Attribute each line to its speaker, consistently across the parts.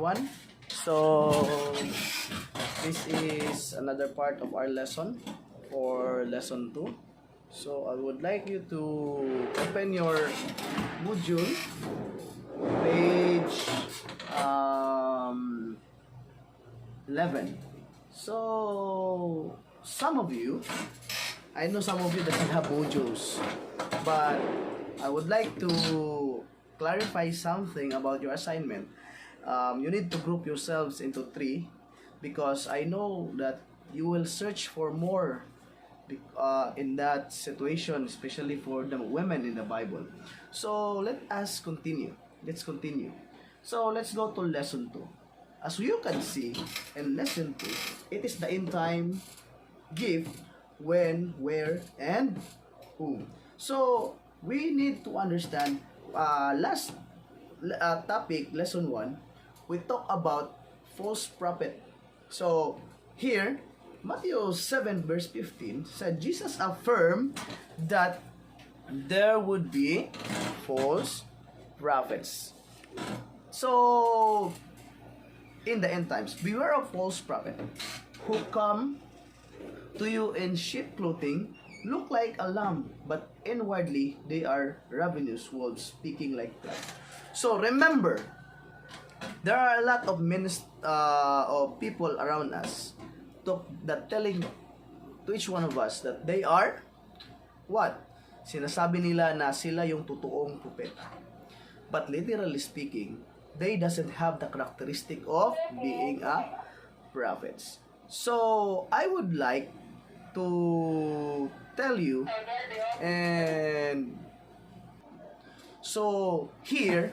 Speaker 1: everyone. So this is another part of our lesson for lesson 2. So I would like you to open your module page 11. So some of you, I know some of you doesn't have modules, but I would like to clarify something about your assignment. You need to group yourselves into 3 because I know that you will search for more in that situation, especially for the women in the Bible. So let us continue. Let's continue. So let's go to lesson 2. As you can see in lesson 2, it is the end time gift, when, where, and whom. So we need to understand last topic, lesson 1, we talk about false prophet. So here, Matthew 7 verse 15 said Jesus affirmed that there would be false prophets. So in the end times, beware of false prophet who come to you in sheep clothing, look like a lamb, but inwardly they are ravenous wolves, speaking like that. So remember, there are a lot of of people around us that telling to each one of us that they are what? Sinasabi nila na sila yung totoong propeta. But literally speaking, they doesn't have the characteristic of being a prophets. So I would like to tell you, and so here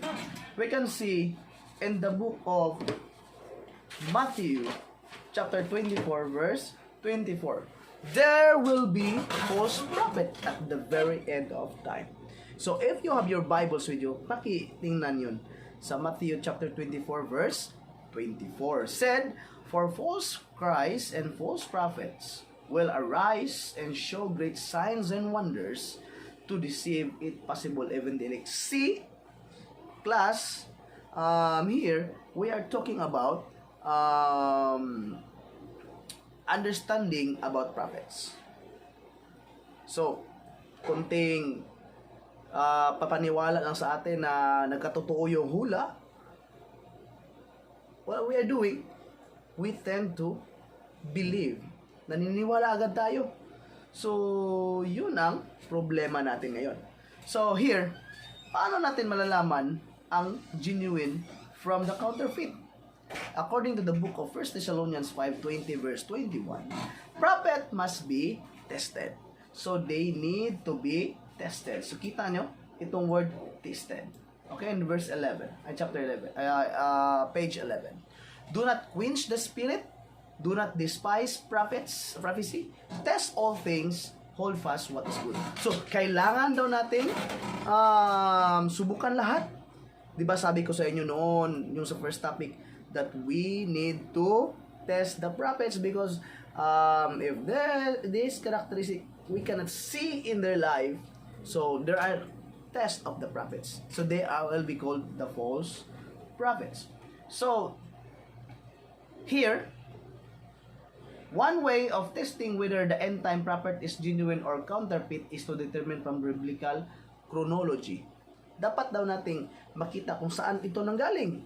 Speaker 1: we can see in the book of Matthew chapter 24 verse 24, there will be false prophet at the very end of time. So if you have your Bibles with you, pakitingnan yun sa Matthew chapter 24 verse 24. Said, for false Christs and false prophets will arise and show great signs and wonders to deceive, if possible, even the elect. See, class, here we are talking about understanding about prophets. So, kunting papaniwala lang sa atin na nagkatotoo yung hula. What we are doing, we tend to believe. Naniniwala agad tayo. So, yun ang problema natin ngayon. So, here, paano natin malalaman ang genuine from the counterfeit? According to the book of 1 Thessalonians 5:20 verse 21, prophet must be tested. So, they need to be tested. So, kita nyo, itong word tested. Okay, in verse 11, chapter 11, page 11. Do not quench the spirit. Do not despise prophecy. Test all things. Hold fast what is good. So, kailangan daw natin subukan lahat. Diba sabi ko sa inyo noon, yung sa first topic, that we need to test the prophets because if this characteristic we cannot see in their life, so there are tests of the prophets. So they will be called the false prophets. So here, one way of testing whether the end time prophet is genuine or counterfeit is to determine from biblical chronology. Dapat daw nating makita kung saan ito nanggaling.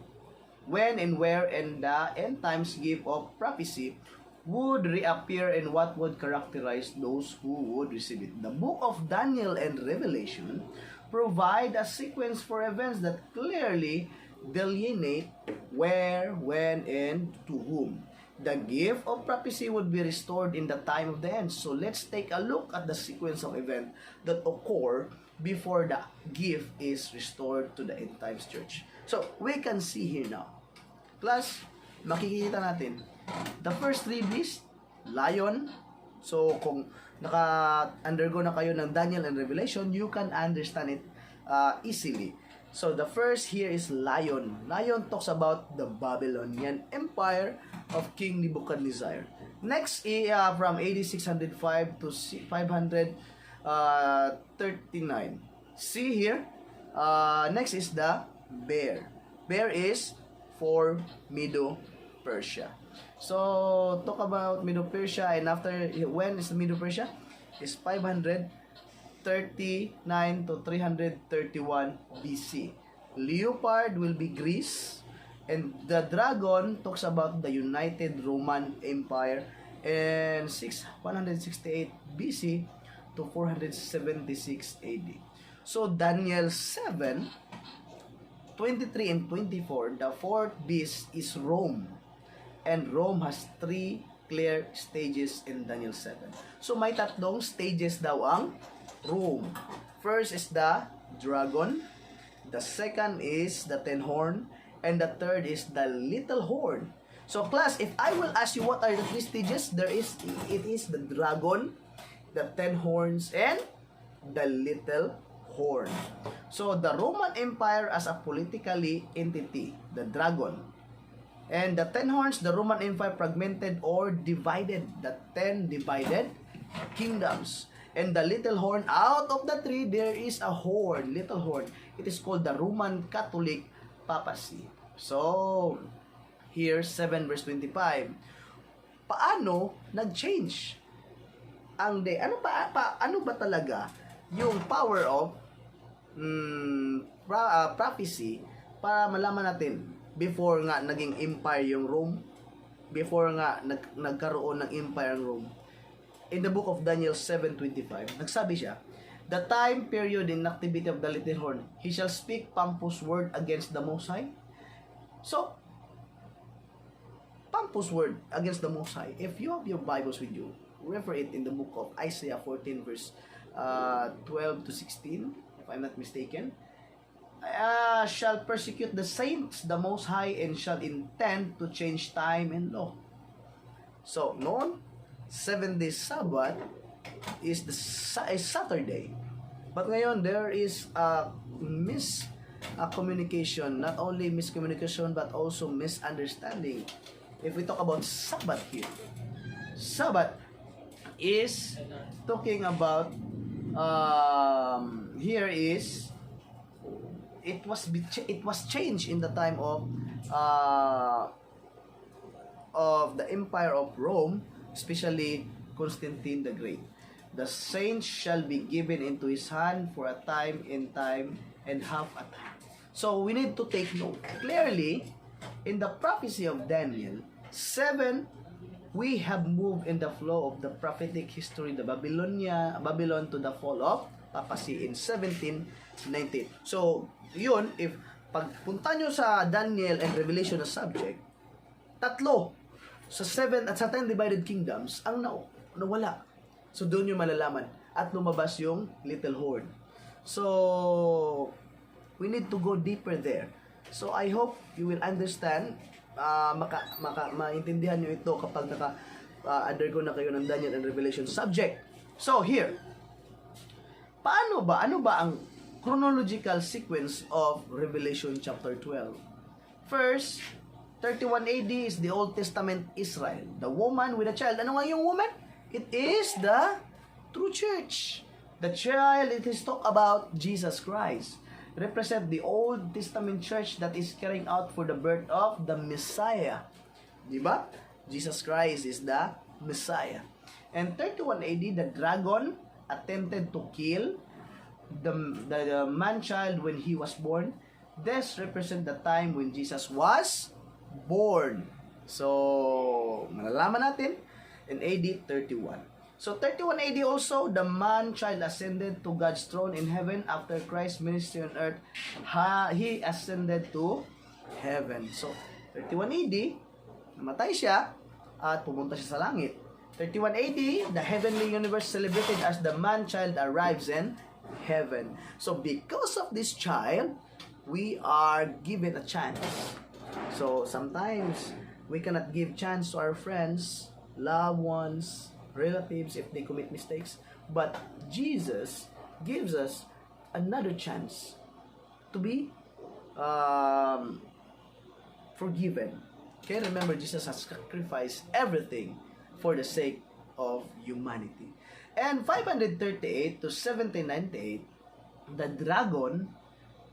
Speaker 1: When and where and the end times give of prophecy would reappear and what would characterize those who would receive it. The book of Daniel and Revelation provide a sequence for events that clearly delineate where, when, and to whom the gift of prophecy would be restored in the time of the end. So let's take a look at the sequence of events that occur before the gift is restored to the end times church. So we can see here now. Plus, makikita natin the first 3 beasts, lion. So kung naka-undergo na kayo ng Daniel and Revelation, you can understand it easily. So the first here is lion. Lion talks about the Babylonian Empire of King Nebuchadnezzar. Next, from AD 605 to 539. See here. Next is the bear. Bear is for Medo-Persia. So, talk about Medo-Persia, and after, when is the Medo-Persia? Is 539 to 331 BC. Leopard will be Greece, and the dragon talks about the United Roman Empire in 168 BC to 476 AD. So, Daniel 7, 23 and 24, the fourth beast is Rome. And Rome has 3 clear stages in Daniel 7. So, may tatlong stages daw ang Rome. First is the dragon. The second is the 10 horn. And the third is the little horn. So, class, if I will ask you what are the 3 stages, it is the dragon, the 10 horns, and the little horn. So, the Roman Empire as a politically entity, the dragon. And the 10 horns, the Roman Empire fragmented or divided, the 10 divided kingdoms. And the little horn, out of the 3, there is a horn, little horn. It is called the Roman Catholic Papacy. So, here, 7 verse 25. Paano nag-change ang day? Ano ba talaga yung power of prophecy para malaman natin before nga naging empire yung Rome, before nga nagkaroon ng empire ang Rome. In the book of Daniel 7:25, nagsabi siya, the time period in activity of the little horn, he shall speak pompous word against the Most High. So, pompous word against the Most High. If you have your Bibles with you, refer it in the book of Isaiah 14 verse 12 to 16, if I'm not mistaken. Shall persecute the saints, the Most High, and shall intend to change time and law. So, noon, 7 days Sabbath is Saturday. But ngayon, there is a miscommunication. Not only miscommunication, but also misunderstanding. If we talk about Sabbath here, Sabbath is talking about, here is, it was changed in the time of the Empire of Rome, especially Constantine the Great. The saints shall be given into his hand for a time and half a time. So we need to take note. Clearly, in the prophecy of Daniel 7, we have moved in the flow of the prophetic history, the Babylon to the fall of papacy in 1798. So, yun, if pagpunta nyo sa Daniel and Revelation na subject, 3 sa 7 at sa 10 divided kingdoms ang nawala. So, doon nyo malalaman at lumabas yung little horn. So, we need to go deeper there. So, I hope you will understand, maintindihan nyo ito kapag undergo na kayo ng Daniel and Revelation subject. So, here, ano ba ang chronological sequence of Revelation chapter 12? First, 31 AD is the Old Testament Israel. The woman with a child. Ano nga yung woman? It is the true church. The child, it is talk about Jesus Christ. Represent the Old Testament church that is carrying out for the birth of the Messiah. Diba? Jesus Christ is the Messiah. And 31 AD, the dragon attempted to kill the man-child when he was born. This represent the time when Jesus was born. So, malalaman natin in AD 31. So, 31 AD also, the man-child ascended to God's throne in heaven after Christ's ministry on earth. He ascended to heaven. So, 31 AD, namatay siya at pumunta siya sa langit. 31 AD, the heavenly universe celebrated as the man-child arrives in heaven. So, because of this child, we are given a chance. So, sometimes, we cannot give chance to our friends, loved ones, relatives if they commit mistakes. But, Jesus gives us another chance to be forgiven. Okay, remember, Jesus has sacrificed everything for the sake of humanity. And 538 to 1798, the dragon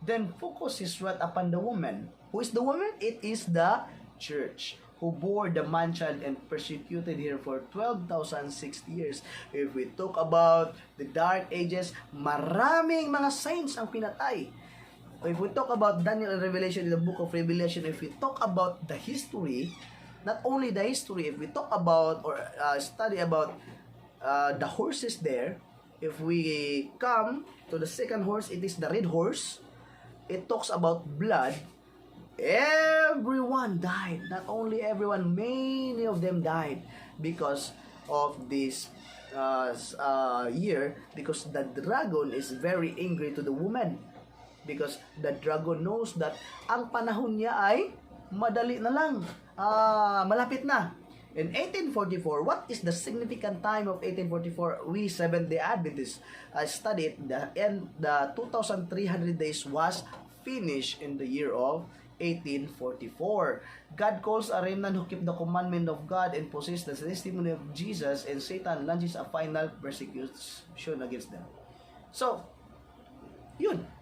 Speaker 1: then focus is what upon the woman. Who is the woman? It is the church, who bore the man-child and persecuted her for 12,060 years. If we talk about the Dark Ages, maraming mga saints ang pinatay. If we talk about Daniel and Revelation, in the book of Revelation, if we talk about the history, not only the history, if we talk about or study about the horses there, if we come to the second horse, it is the red horse. It talks about blood. Everyone died. Not only everyone, many of them died because of this year, because the dragon is very angry to the woman. Because the dragon knows that ang panahon niya ay madali na lang, malapit na. In 1844, what is the significant time of 1844? We Seventh-day Adventists studied the 2,300 days was finished in the year of 1844. God calls a remnant who keep the commandment of God and possess the testimony of Jesus, and Satan launches a final persecution against them. So, yun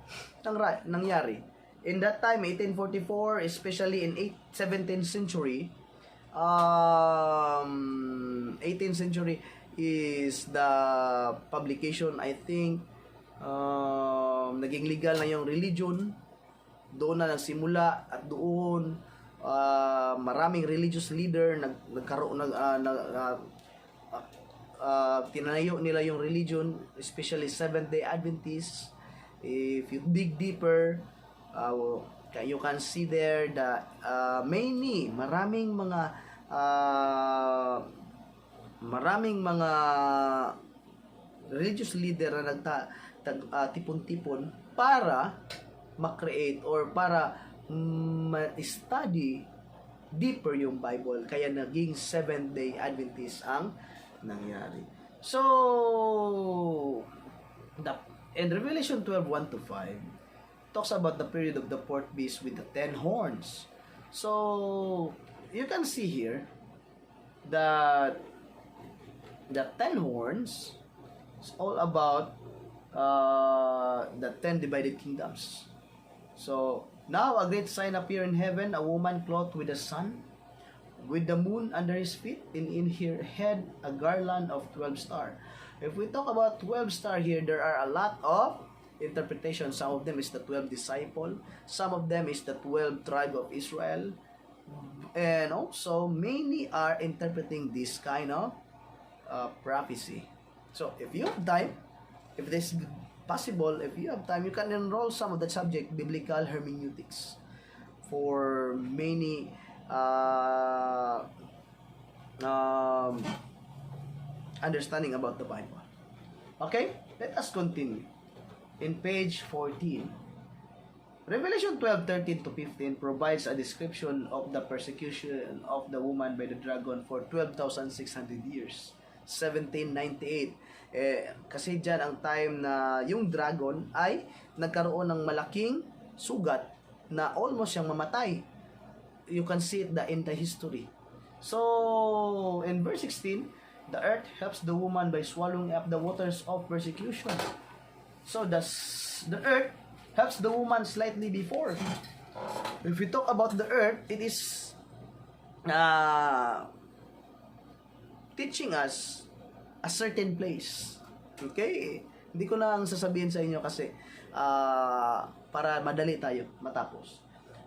Speaker 1: nangyari. In that time, 1844, especially in 17th century, 18th century is the publication, I think, naging legal na yung religion. Doon na nagsimula at doon maraming religious leader nagkaroon tinayo nila yung religion, especially Seventh-day Adventists. If you dig deeper, you can see there that maraming mga religious leader na tipon-tipon para ma-create or para ma-study deeper yung Bible. Kaya naging Seventh-day Adventist ang nangyari. So, in Revelation 12:1-5 talks about the period of the fourth beast with the 10 horns. So, you can see here that the 10 horns is all about the 10 divided kingdoms. So, now a great sign appeared in heaven, a woman clothed with the sun, with the moon under his feet, and in her head a garland of 12 stars. If we talk about 12 stars here, there are a lot of interpretations. Some of them is the 12 disciples, some of them is the 12 tribe of Israel, and also many are interpreting this kind of prophecy. So if you have time, if this is possible, if you have time, you can enroll some of the subject, biblical hermeneutics, for many understanding about the Bible. Okay, let us continue. In page 14, Revelation 12:13-15 provides a description of the persecution of the woman by the dragon for 12,600 years. 1798. Kasi dyan ang time na yung dragon ay nagkaroon ng malaking sugat na almost siyang mamatay. You can see it in the history. So, in verse 16, the earth helps the woman by swallowing up the waters of persecution. So, the earth helps the woman slightly before. If we talk about the earth, it is teaching us a certain place. Okay? Hindi ko na ang sasabihin sa inyo kasi para madali tayo matapos.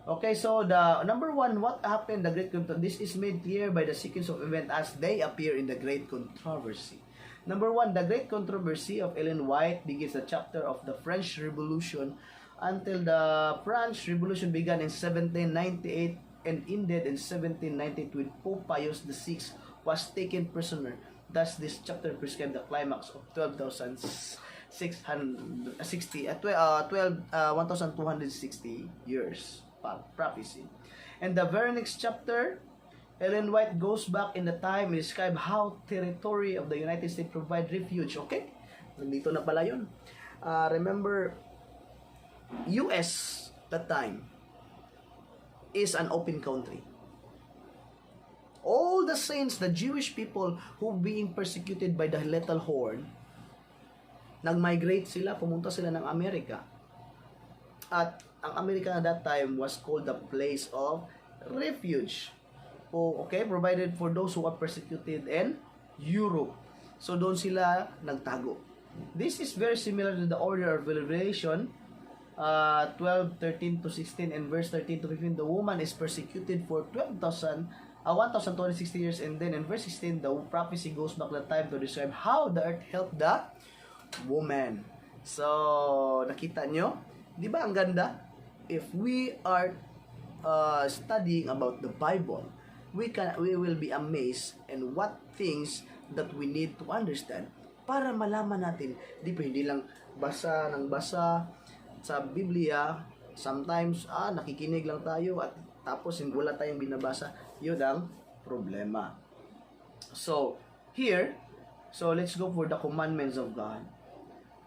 Speaker 1: Okay, so the number one, what happened, the Great Controversy. This is made clear by the sequence of events as they appear in the Great Controversy. Number one, the Great Controversy of Ellen White begins the chapter of the French Revolution until the French Revolution began in 1798 and ended in 1798 with Pope Pius VI was taken prisoner. Thus, this chapter prescribed the climax of 1,260 years prophecy. And the very next chapter, Ellen White goes back in the time and describe how territory of the United States provide refuge. Okay? Nandito na pala yun. Remember, US that time is an open country. All the saints, the Jewish people who being persecuted by the little horn, nag-migrate sila, pumunta sila ng Amerika. At ang America at that time was called the place of refuge. Okay, provided for those who are persecuted in Europe. So doon sila nagtago. This is very similar to the order of Revelation 12:13 to 16 and verse 13 to 15. The woman is persecuted for 1,260 years, and then in verse 16 the prophecy goes back the time to describe how the earth helped the woman. So nakita nyo, di ba ang ganda? If we are studying about the Bible, we will be amazed and what things that we need to understand para malaman natin. Di pa hindi lang basa ng basa sa Biblia. Sometimes nakikinig lang tayo at tapos wala tayong binabasa. Yun ang problema. So here, so let's go for the commandments of God.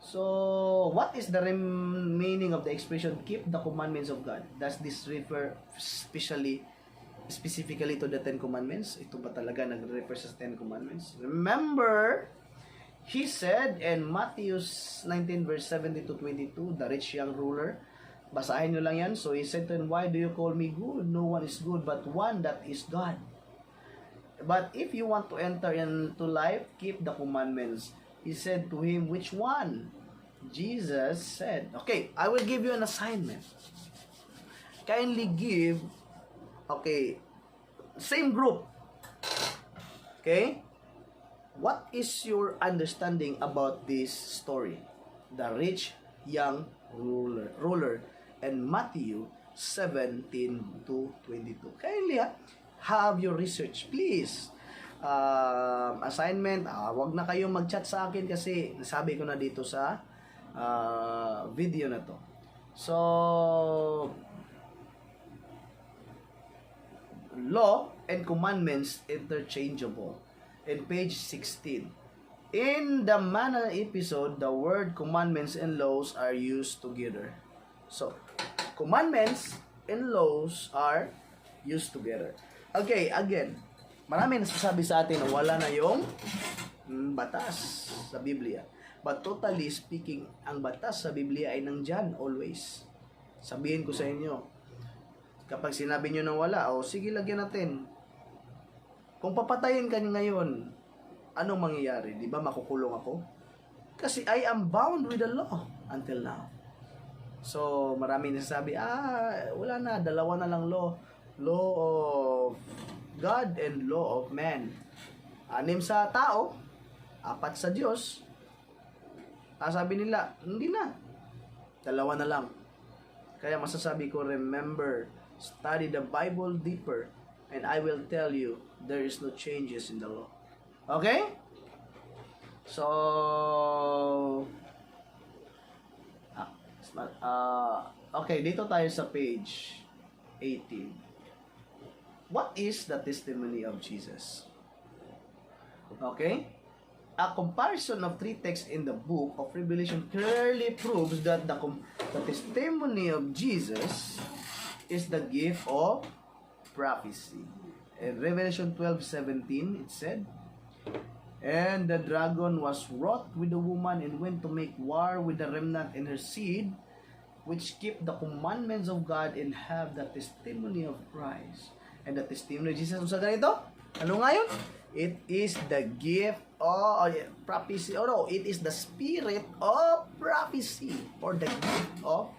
Speaker 1: So what is the meaning of the expression keep the commandments of God? Does this refer specifically to the Ten Commandments? Ito ba talaga nagre-refer sa Ten Commandments? Remember, he said in Matthew 19 verse 70 to 22, the rich young ruler, basahin nyo lang yan. So he said to him, why do you call me good? No one is good but one, that is God. But if you want to enter into life, keep the commandments. He said to him, which one? Jesus said, okay, I will give you an assignment. Kindly give, okay, same group. Okay? What is your understanding about this story? The rich young ruler and Matthew 17 to 22. Kindly have your research, please. Assignment, wag na kayong mag-chat sa akin kasi nasabi ko na dito sa video na to. So, law and commandments interchangeable. In page 16. In the Manna episode, the word commandments and laws are used together. So, commandments and laws are used together. Okay, again, marami nasasabi sa atin na wala na yung batas sa Biblia. But totally speaking, ang batas sa Biblia ay nandyan always. Sabihin ko sa inyo, kapag sinabi nyo na wala, sige, lagyan natin. Kung papatayin ka ngayon, anong mangyayari? Di ba makukulong ako? Kasi I am bound with the law until now. So, marami nasasabi, wala na, dalawa na lang law. Law of God and law of man. 6 sa tao, 4 sa Diyos. Sabi nila, hindi na. 2 na lang. Kaya masasabi ko, remember, study the Bible deeper, and I will tell you, there is no changes in the law. Okay? So, okay, dito tayo sa page 18. What is the testimony of Jesus? Okay? A comparison of 3 texts in the book of Revelation clearly proves that the testimony of Jesus is the gift of prophecy. In Revelation 12:17, it said, and the dragon was wroth with the woman and went to make war with the remnant in her seed, which keep the commandments of God and have the testimony of Christ. And the testimony of Jesus, sa ganito? Ano nga yun? It is the gift of prophecy. No, it is the spirit of prophecy or the gift of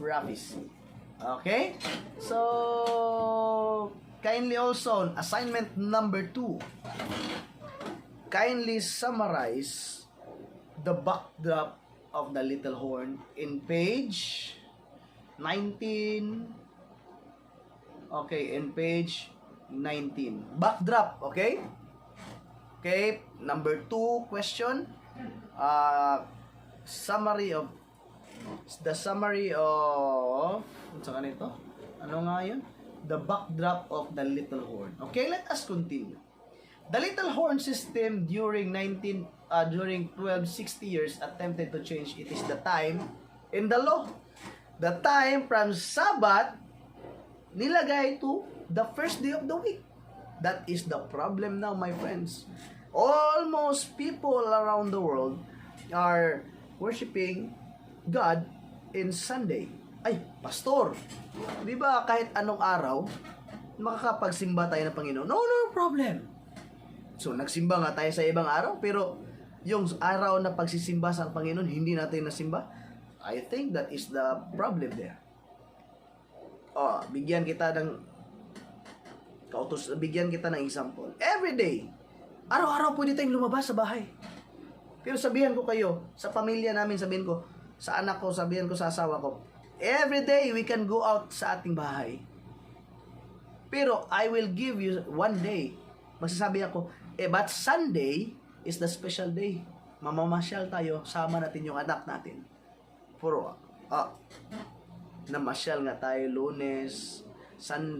Speaker 1: prophecy. Okay? So, kindly also, assignment number 2. Kindly summarize the backdrop of the little horn in page 19. Okay, in page 19. Backdrop, okay? Okay, number 2 question. Summary of ano sa kanito? Ano nga yun? The backdrop of the little horn. Okay, let us continue. The little horn system during 1260 years attempted to change. It is the time in the law. The time from Sabbath nilagay to the first day of the week. That is the problem now, my friends. Almost people around the world are worshiping God in Sunday. Ay, pastor, di ba kahit anong araw, makakapagsimba tayo ng Panginoon? No, no problem. So, nagsimba nga tayo sa ibang araw, pero yung araw na pagsisimba sa Panginoon, hindi natin nasimba. I think that is the problem there. Oh, bigyan kita ng example. Every day, araw-araw pwede tayong lumabas sa bahay. Pero sabihan ko kayo, sa pamilya namin, sabihin ko, sa anak ko, sabihin ko sa asawa ko, every day we can go out sa ating bahay. Pero I will give you one day. Magsasabi ako, but Sunday is the special day. Mamamasyal tayo, sama natin yung anak natin. Puro, namasyal nga tayo Lunes,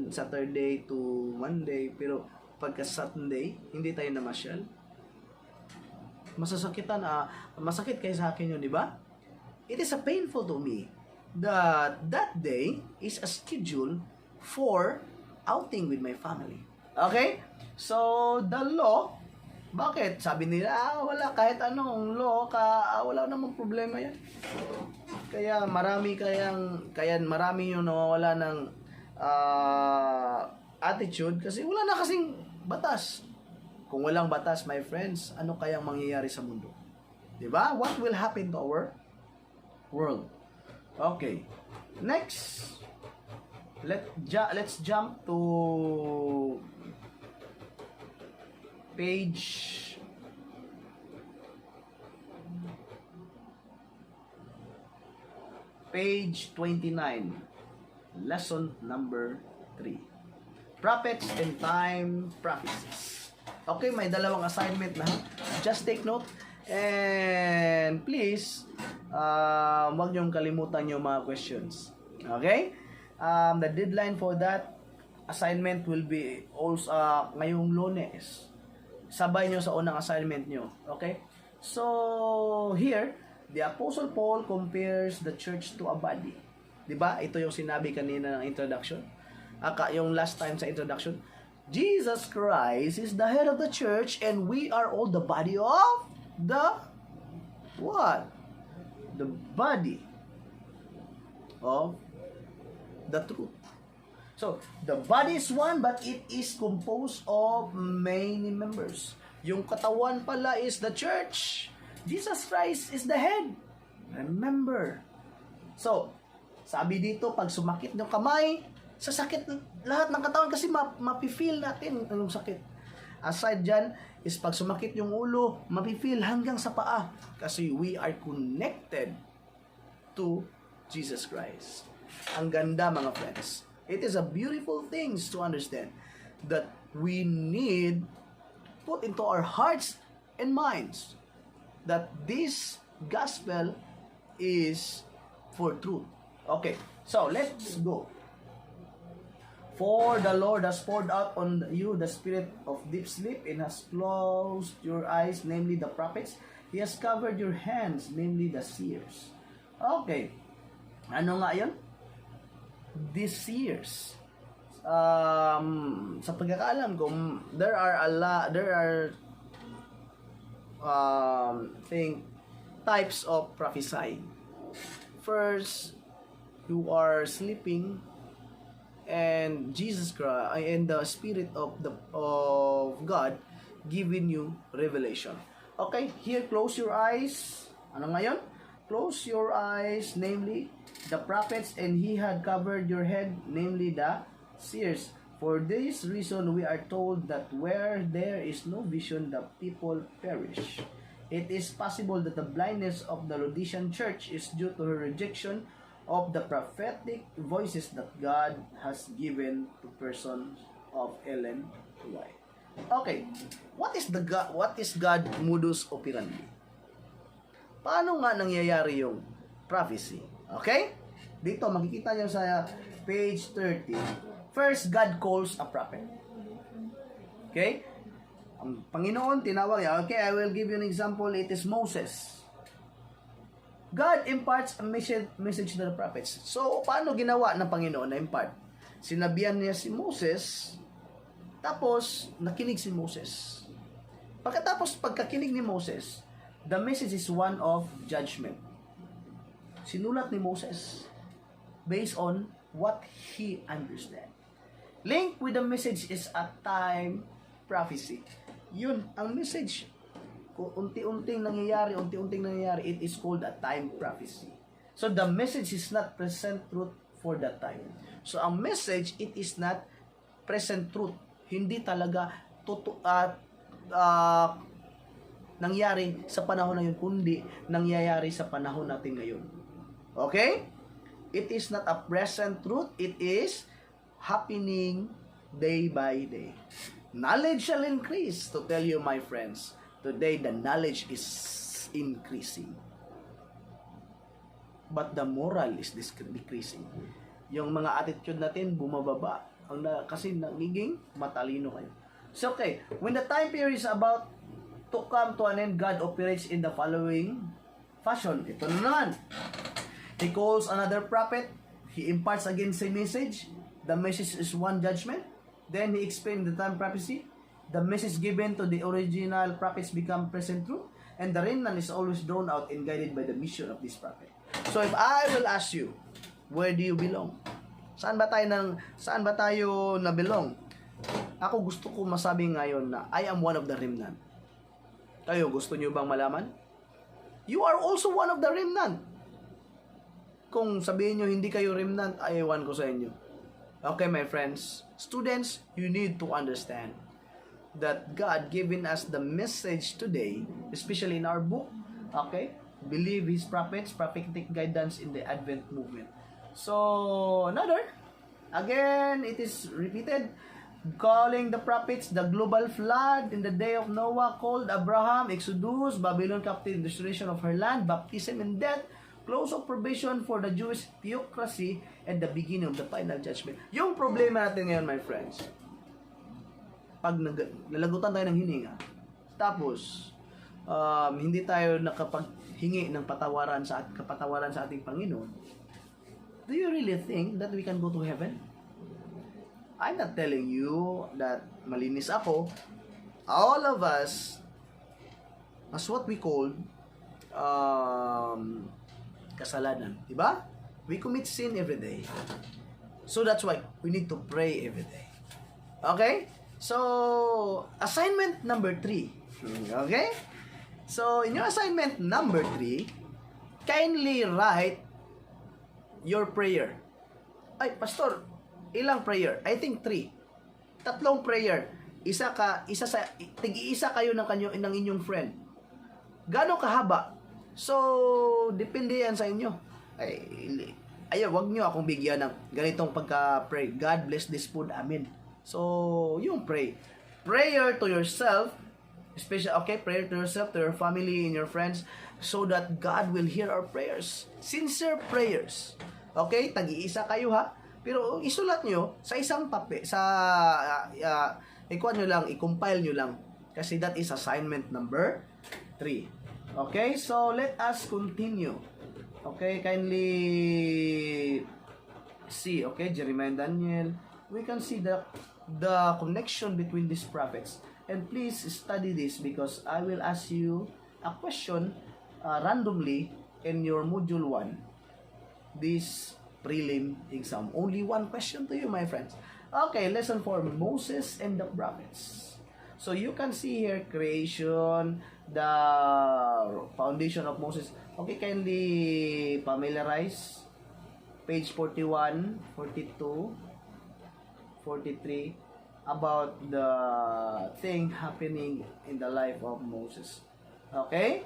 Speaker 1: Saturday to Monday, pero pagka Sunday, hindi tayo namasyal. Masakit kayo sa akin yun, di ba? It is painful to me that day is a schedule for outing with my family. Okay? So, the law, bakit? Sabi nila, wala kahit anong law, wala namang problema yan. Kaya marami yung nawawala ng attitude kasi wala na kasing batas. Kung walang batas, my friends, ano kayang mangyayari sa mundo? Diba? What will happen to our world? Okay. Next. Let's jump to page 29, lesson number 3. Prophets and time prophecies. Okay, may dalawang assignment na. Just take note and please huwag niyong kalimutan yung mga questions. Okay? The deadline for that assignment will be also ngayong Lunes. Sabay nyo sa unang assignment nyo. Okay? So, here, the Apostle Paul compares the church to a body. Diba? Ito yung sinabi kanina ng introduction. Yung last time sa introduction. Jesus Christ is the head of the church and we are all the body of the what? The body of the truth. So, the body is one but it is composed of many members. Yung katawan pala is the church. Jesus Christ is the head. Remember. So, sabi dito, pag sumakit ng kamay, sasakit lahat ng katawan kasi mapifeel natin anong sakit. Aside dyan, is pag sumakit yung ulo, mapifeel hanggang sa paa. Kasi we are connected to Jesus Christ. Ang ganda mga friends. It is a beautiful thing to understand that we need put into our hearts and minds that this gospel is for truth. Okay, so let's go. For the Lord has poured out on you the spirit of deep sleep and has closed your eyes, namely the prophets. He has covered your hands, namely the seers. Okay, ano nga yun? These seers. Sa pagkakaalam ko, there are types of prophesying. First, you are sleeping and Jesus Christ and the Spirit of God giving you revelation. Okay, here close your eyes. Ano ngayon? Close your eyes, namely the prophets, and he had covered your head, namely the seers. For this reason we are told that where there is no vision, the people perish. It is possible that the blindness of the Laodicean church is due to her rejection of the prophetic voices that God has given to persons of Ellen White. Okay, what is God modus operandi? Paano nga nangyayari yung prophecy? Okay? Dito makikita niyo sa page 30. First, God calls a prophet. Okay? Ang Panginoon tinawag niya. Okay, I will give you an example. It is Moses. God imparts a message to the prophets. So, paano ginawa ng Panginoon na impart? Sinabihan niya si Moses, tapos nakinig si Moses. Pagkatapos pagkakinig ni Moses, the message is one of judgment. Sinulat ni Moses. based on what he understand. Link with the message is a time prophecy. Yun, ang message. Kung unti-unting nangyayari, it is called a time prophecy. So, the message is not present truth for that time. So, ang message, it is not present truth. Hindi talaga nangyari sa panahon na yun, kundi nangyayari sa panahon natin ngayon. Okay? It is not a present truth. It is happening day by day. Knowledge shall increase. To tell you, my friends, today the knowledge is increasing. But the moral is decreasing. Yung mga attitude natin bumababa. Kasi nagiging matalino kayo. So, okay. When the time period is about to come to an end, God operates in the following fashion. Ito na naman. He calls another prophet. He imparts again the same message. The message is one judgment. Then he explains the time prophecy. The message given to the original prophets become present truth. And the remnant is always drawn out and guided by the mission of this prophet. So if I will ask you, where do you belong? Saan ba tayo na belong? Ako gusto ko masabi ngayon na I am one of the remnant. Kayo, gusto niyo bang malaman? You are also one of the remnant. Kung sabihin niyo hindi kayo remnant, ay ewan ko sa inyo. Okay, my friends, students, you need to understand that God given us the message today, especially in our book, okay? Believe His prophets, prophetic guidance in the Advent movement. So, again, it is repeated, calling the prophets, the global flood in the day of Noah, called Abraham, Exodus, Babylon captive, restoration of her land, baptism and death, close of probation for the Jewish theocracy, and the beginning of the final judgment. Yung problema natin ngayon, my friends, pag nalagutan tayo ng hininga, tapos hindi tayo nakapaghingi ng kapatawaran sa ating Panginoon, do you really think that we can go to heaven? I'm not telling you that malinis ako. All of us, as what we call kasalanan, diba? We commit sin every day. So that's why we need to pray every day. Okay? So, assignment number 3. Okay? So, in your assignment number 3, kindly write your prayer. Ay, pastor, ilang prayer? I think 3. 3 prayer. Tig-isa kayo ng inyong friend. Gaano kahaba? So, depende yan sa inyo. Wag nyo akong bigyan ng ganitong pagka-pray. God bless this food. Amen. So, yung pray. Prayer to yourself, especially, okay, prayer to yourself, to your family, and your friends, so that God will hear our prayers. Sincere prayers. Okay? Tag-iisa kayo ha. Pero isulat nyo sa isang papel, i-compile nyo lang. Kasi that is assignment number 3. Okay, so let us continue. Okay, kindly see, okay, Jeremiah and Daniel. We can see the connection between these prophets. And please study this because I will ask you a question randomly in your module 1. This prelim exam. Only one question to you, my friends. Okay, lesson 4, Moses and the prophets. So you can see here creation, the foundation of Moses. Okay, kindly familiarize page 41, 42, 43 about the thing happening in the life of Moses. Okay?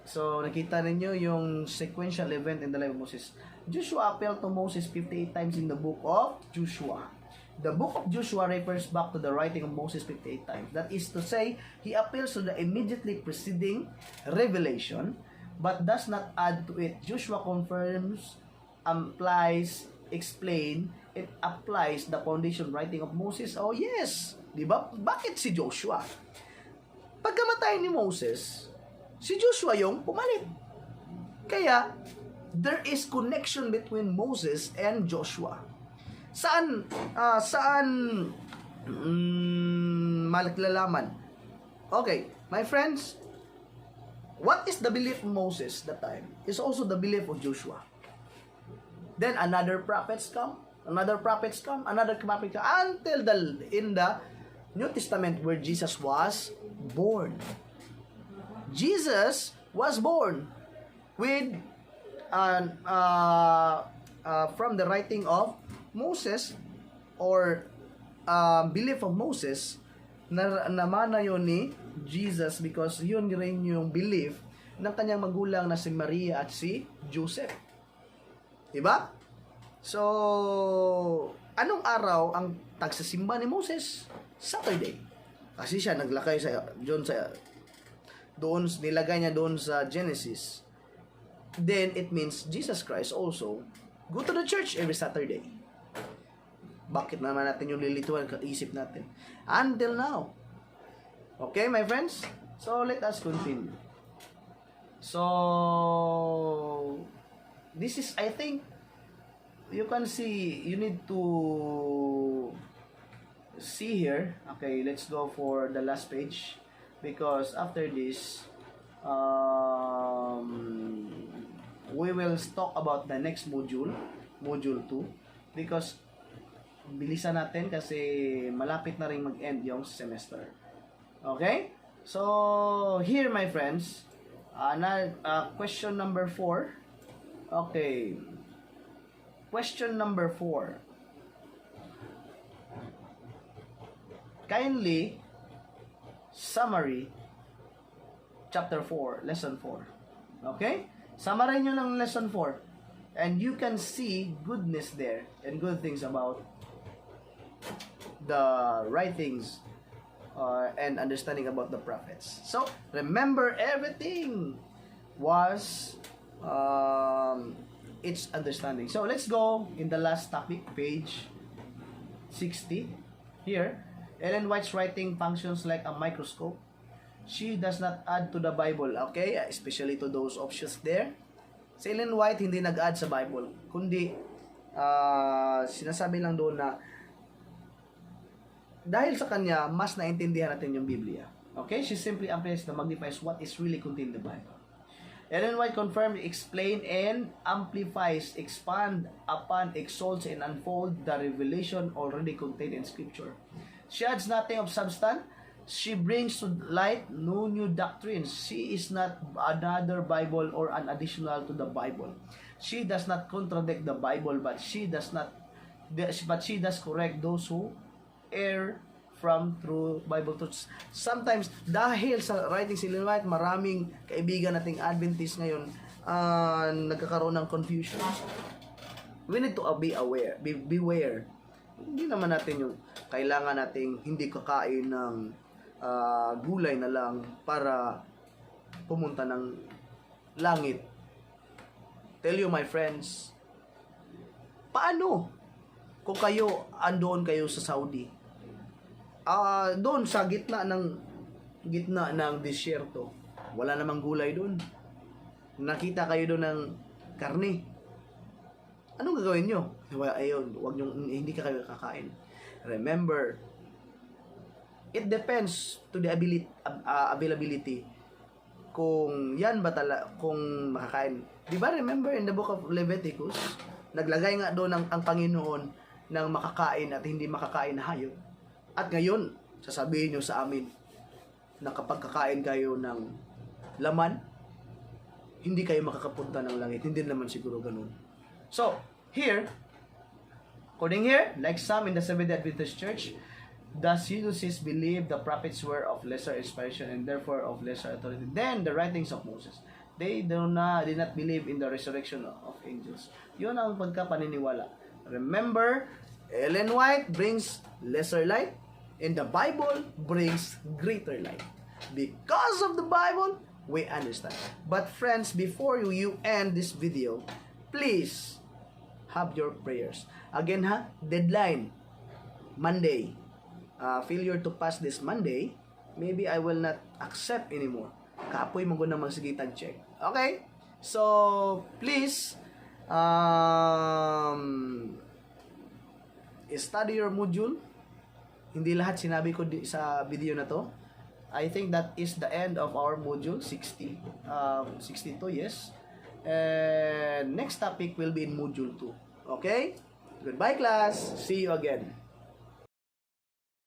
Speaker 1: So nakita ninyo yung sequential event in the life of Moses. Joshua appealed to Moses 58 times in the book of Joshua. The book of Joshua refers back to the writing of Moses 58 times. That is to say, he appeals to the immediately preceding revelation, but does not add to it. Joshua confirms, implies, explain, it applies the foundation writing of Moses. Oh yes! Diba? Bakit si Joshua? Pagkamatay ni Moses, si Joshua yung pumalit. Kaya, there is connection between Moses and Joshua. Saan malaklalaman? Okay, my friends, what is the belief of Moses that time is also the belief of Joshua. Then another prophets come, another prophets come, another prophet come, until in the New Testament where Jesus was born. Jesus was born with from the writing of Moses or belief of Moses na namana yun ni Jesus because yun rin yung belief ng kanyang magulang na si Maria at si Joseph. Diba? So, anong araw ang tagsasimba ni Moses? Saturday. Kasi siya naglakay doon nilagay niya doon sa Genesis. Then it means Jesus Christ also go to the church every Saturday. Bakit naman natin yung lilituan isip natin? Until now. Okay, my friends? So, let us continue. So, this is, I think, you can see, you need to see here. Okay, let's go for the last page. Because after this, we will talk about the next module, module 2. Because, bilisan natin kasi malapit na rin mag-end yung semester. Okay? So, here my friends, question number 4. Okay. Question number 4. Kindly summary chapter 4, lesson 4. Okay? Summary nyo lang lesson 4. And you can see goodness there and good things about the writings and understanding about the prophets. So, remember everything was its understanding. So, let's go in the last topic, page 60. Here, Ellen White's writing functions like a microscope. She does not add to the Bible, okay? Especially to those options there. Si Ellen White hindi nag-add sa Bible, kundi sinasabi lang doon na dahil sa kanya, mas naintindihan natin yung Biblia. Okay? She simply amplifies and magnifies what is really contained in the Bible. Ellen White confirms, explains, and amplifies, expand upon, exalts, and unfold the revelation already contained in Scripture. She adds nothing of substance. She brings to light no new doctrines. She is not another Bible or an additional to the Bible. She does not contradict the Bible, but she does correct those who err from true Bible truths. Sometimes, dahil sa writing si Ellen White, maraming kaibigan nating Adventist ngayon nagkakaroon ng confusion. We need to be aware, beware. Hindi naman natin yung kailangan nating hindi kakain ng gulay na lang para pumunta ng langit. Tell you my friends, paano kung andoon kayo sa Saudi? Doon sa gitna ng disyerto, wala namang gulay doon. Nakita kayo doon ng karne. Anong gagawin nyo? Ayun, hindi kayo kakain. Remember, it depends to the availability kung yan ba kung makakain. Di ba remember in the book of Leviticus, naglagay nga doon ang Panginoon ng makakain at hindi makakain na hayop. At ngayon, sasabihin nyo sa amin na kapag kakain kayo ng laman, hindi kayo makakapunta ng langit. Hindi naman siguro ganun. So, here, according here, like some in the Seventh-day Adventist Church, the Sadducees believe the prophets were of lesser inspiration and therefore of lesser authority than the writings of Moses. They did not believe in the resurrection of angels. Yun ang pagkapaniniwala. Remember, Ellen White brings lesser light and the Bible brings greater light. Because of the Bible, we understand. But friends, before you end this video, please have your prayers. Again deadline, Monday. Failure to pass this Monday, maybe I will not accept anymore. Kapoy mo na magsigitag check. Okay? So, please, study your module. Hindi lahat sinabi ko sa video na to. I think that is the end of our module 62, yes. And next topic will be in module 2. Okay? Goodbye, class. See you again.